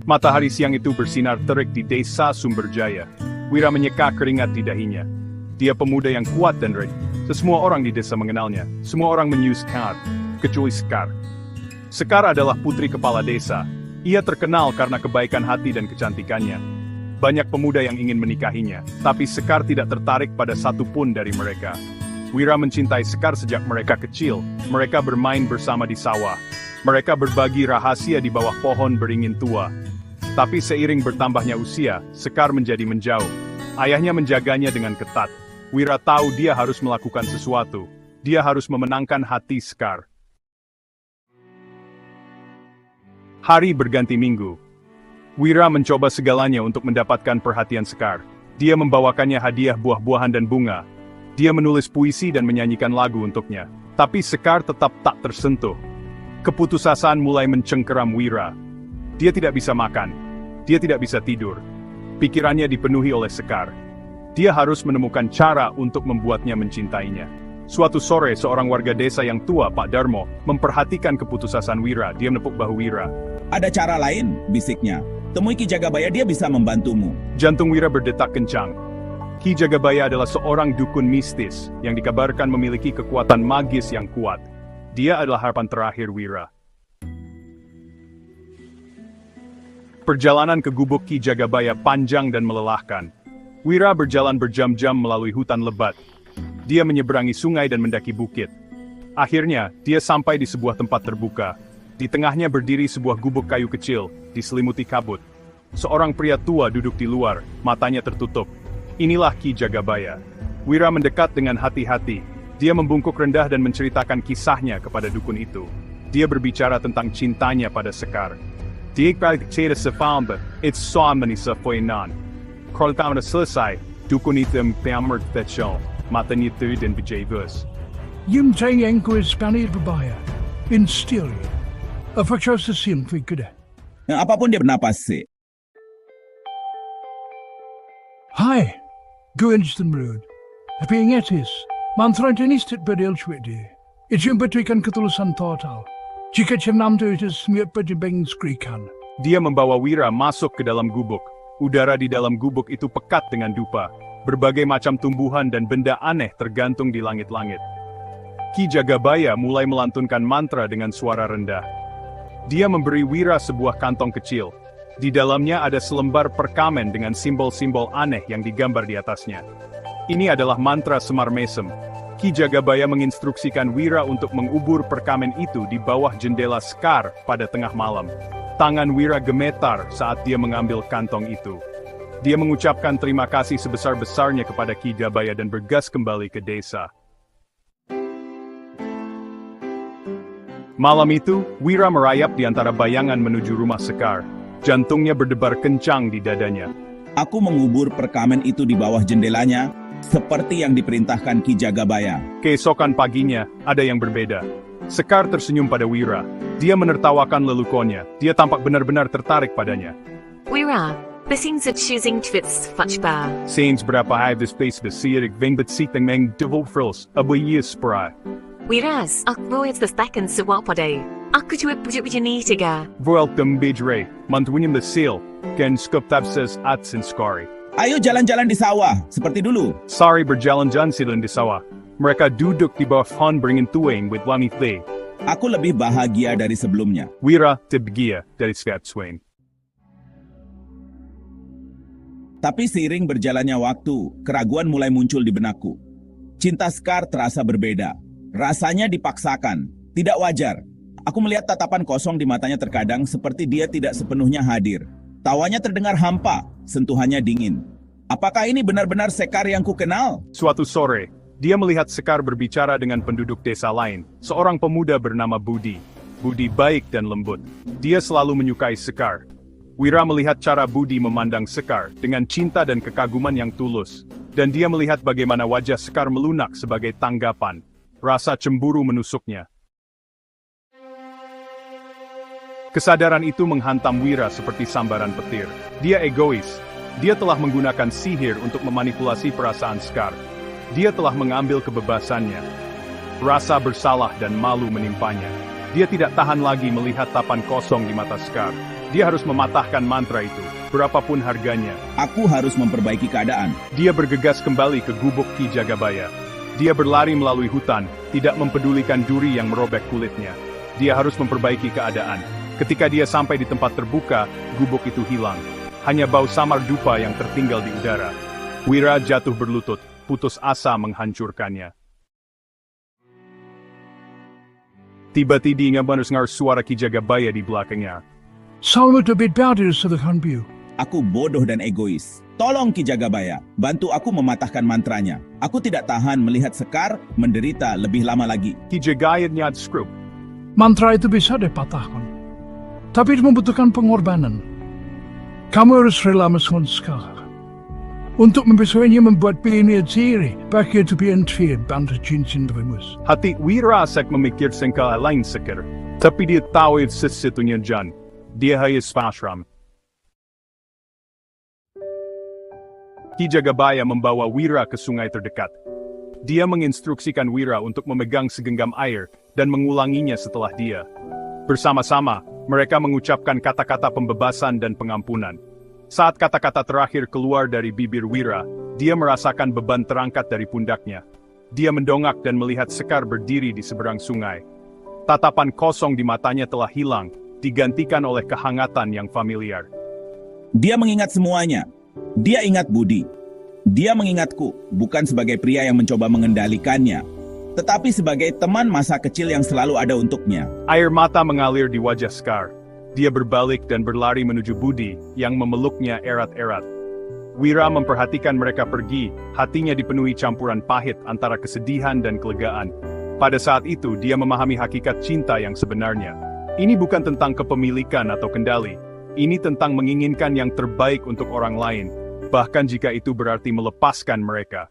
Matahari siang itu bersinar terik di desa Sumberjaya. Wira menyeka keringat di dahinya. Dia pemuda yang kuat dan rik. Semua orang di desa mengenalnya. Semua orang menyukai Sekar, kecuali Sekar. Sekar adalah putri kepala desa. Ia terkenal karena kebaikan hati dan kecantikannya. Banyak pemuda yang ingin menikahinya, tapi Sekar tidak tertarik pada satupun dari mereka. Wira mencintai Sekar sejak mereka kecil. Mereka bermain bersama di sawah. Mereka berbagi rahasia di bawah pohon beringin tua. Tapi seiring bertambahnya usia, Sekar menjadi menjauh. Ayahnya menjaganya dengan ketat. Wira tahu dia harus melakukan sesuatu. Dia harus memenangkan hati Sekar. Hari berganti minggu. Wira mencoba segalanya untuk mendapatkan perhatian Sekar. Dia membawakannya hadiah buah-buahan dan bunga. Dia menulis puisi dan menyanyikan lagu untuknya. Tapi Sekar tetap tak tersentuh. Keputusasaan mulai mencengkeram Wira. Dia tidak bisa makan. Dia tidak bisa tidur. Pikirannya dipenuhi oleh Sekar. Dia harus menemukan cara untuk membuatnya mencintainya. Suatu sore, seorang warga desa yang tua, Pak Darmo, memperhatikan keputusasaan Wira. Dia menepuk bahu Wira. Ada cara lain, bisiknya. Temui Ki Jagabaya, dia bisa membantumu. Jantung Wira berdetak kencang. Ki Jagabaya adalah seorang dukun mistis yang dikabarkan memiliki kekuatan magis yang kuat. Dia adalah harapan terakhir Wira. Perjalanan ke gubuk Ki Jagabaya panjang dan melelahkan. Wira berjalan berjam-jam melalui hutan lebat. Dia menyeberangi sungai dan mendaki bukit. Akhirnya, dia sampai di sebuah tempat terbuka. Di tengahnya berdiri sebuah gubuk kayu kecil, diselimuti kabut. Seorang pria tua duduk di luar, matanya tertutup. Inilah Ki Jagabaya. Wira mendekat dengan hati-hati. Dia membungkuk rendah dan menceritakan kisahnya kepada dukun itu. Dia berbicara tentang cintanya pada Sekar. Dia cerita sefamba, it's soamani sefoinan. Kalau kamu selesai, dukun itu mempermert fetchal, matanya itu dan bejavus. Yum tang yang ku Spanish berbahaya. In still. Afakshau sesin fikir. Apapun dia bernapas sih. Hai, gue instant rude. Tapi ingat is, mantra jenis tidak berdel cuci. Itu memberikan ketulusan total. Jika cenam itu semiut berjebeng skrikan. Dia membawa Wira masuk ke dalam gubuk. Udara di dalam gubuk itu pekat dengan dupa. Berbagai macam tumbuhan dan benda aneh tergantung di langit-langit. Ki Jagabaya mulai melantunkan mantra dengan suara rendah. Dia memberi Wira sebuah kantong kecil. Di dalamnya ada selembar perkamen dengan simbol-simbol aneh yang digambar di atasnya. Ini adalah mantra Semar Mesem. Ki Jagabaya menginstruksikan Wira untuk mengubur perkamen itu di bawah jendela Sekar pada tengah malam. Tangan Wira gemetar saat dia mengambil kantong itu. Dia mengucapkan terima kasih sebesar-besarnya kepada Ki Jagabaya dan bergas kembali ke desa. Malam itu, Wira merayap di antara bayangan menuju rumah Sekar. Jantungnya berdebar kencang di dadanya. Aku mengubur perkamen itu di bawah jendelanya, seperti yang diperintahkan Ki Jagabaya. Keesokan paginya, ada yang berbeda. Sekar tersenyum pada Wira. Dia menertawakan lelukonnya. Dia tampak benar-benar tertarik padanya. Wira, besings at choosing twits futchbar. Sains berapa hai this place besirik ving sitang meng devil frills, abuye spry. Wiras, akroids the second suwapode. Aku tuwip bujupujaniitiga. Welcome Bidre, mantuinim the seal, ken skup tabses ats and scary. Ayo jalan-jalan di sawah, seperti dulu. Sari berjalan-jalan sila di sawah. Mereka duduk di bawah pohon beringin tuing with wangi teh. Aku lebih bahagia dari sebelumnya. Wira tibgia dari Svat Swain. Tapi seiring berjalannya waktu, keraguan mulai muncul di benakku. Cinta Sekar terasa berbeda. Rasanya dipaksakan, tidak wajar. Aku melihat tatapan kosong di matanya terkadang seperti dia tidak sepenuhnya hadir. Tawanya terdengar hampa, sentuhannya dingin. Apakah ini benar-benar Sekar yang kukenal? Suatu sore, dia melihat Sekar berbicara dengan penduduk desa lain, seorang pemuda bernama Budi. Budi baik dan lembut. Dia selalu menyukai Sekar. Wira melihat cara Budi memandang Sekar dengan cinta dan kekaguman yang tulus. Dan dia melihat bagaimana wajah Sekar melunak sebagai tanggapan. Rasa cemburu menusuknya. Kesadaran itu menghantam Wira seperti sambaran petir. Dia egois. Dia telah menggunakan sihir untuk memanipulasi perasaan Sekar. Dia telah mengambil kebebasannya. Rasa bersalah dan malu menimpanya. Dia tidak tahan lagi melihat tapan kosong di mata Sekar. Dia harus mematahkan mantra itu, berapapun harganya. Aku harus memperbaiki keadaan. Dia bergegas kembali ke gubuk Ki Jagabaya. Dia berlari melalui hutan, tidak mempedulikan duri yang merobek kulitnya. Dia harus memperbaiki keadaan. Ketika dia sampai di tempat terbuka, gubuk itu hilang. Hanya bau samar dupa yang tertinggal di udara. Wira jatuh berlutut, putus asa menghancurkannya. Tiba-tiba mendengar suara Ki Jagabaya di belakangnya. Salmut bit baudir sedekhan biu. Aku bodoh dan egois. Tolong Ki Jagabaya, bantu aku mematahkan mantranya. Aku tidak tahan melihat Sekar menderita lebih lama lagi. Ki Jagabaya nyad skrup. Mantra itu bisa dipatahkan. Tapi itu membutuhkan pengorbanan. Kamu harus rela meskipun Sekar. Untuk membesarnya membuat pilihan sendiri, bagi itu bientfir bantu cincin berimus. Hati Wira sek memikir sengkala lain Sekar. Tapi dia tahu itu sesitunya Jan. Dia hanya spashram. Ki Jagabaya membawa Wira ke sungai terdekat. Dia menginstruksikan Wira untuk memegang segenggam air dan mengulanginya setelah dia. Bersama-sama, mereka mengucapkan kata-kata pembebasan dan pengampunan. Saat kata-kata terakhir keluar dari bibir Wira, dia merasakan beban terangkat dari pundaknya. Dia mendongak dan melihat Sekar berdiri di seberang sungai. Tatapan kosong di matanya telah hilang, digantikan oleh kehangatan yang familiar. Dia mengingat semuanya. Dia ingat Budi. Dia mengingatku, bukan sebagai pria yang mencoba mengendalikannya, tetapi sebagai teman masa kecil yang selalu ada untuknya. Air mata mengalir di wajah Sekar. Dia berbalik dan berlari menuju Budi, yang memeluknya erat-erat. Wira memperhatikan mereka pergi, hatinya dipenuhi campuran pahit antara kesedihan dan kelegaan. Pada saat itu, dia memahami hakikat cinta yang sebenarnya. Ini bukan tentang kepemilikan atau kendali. Ini tentang menginginkan yang terbaik untuk orang lain, bahkan jika itu berarti melepaskan mereka.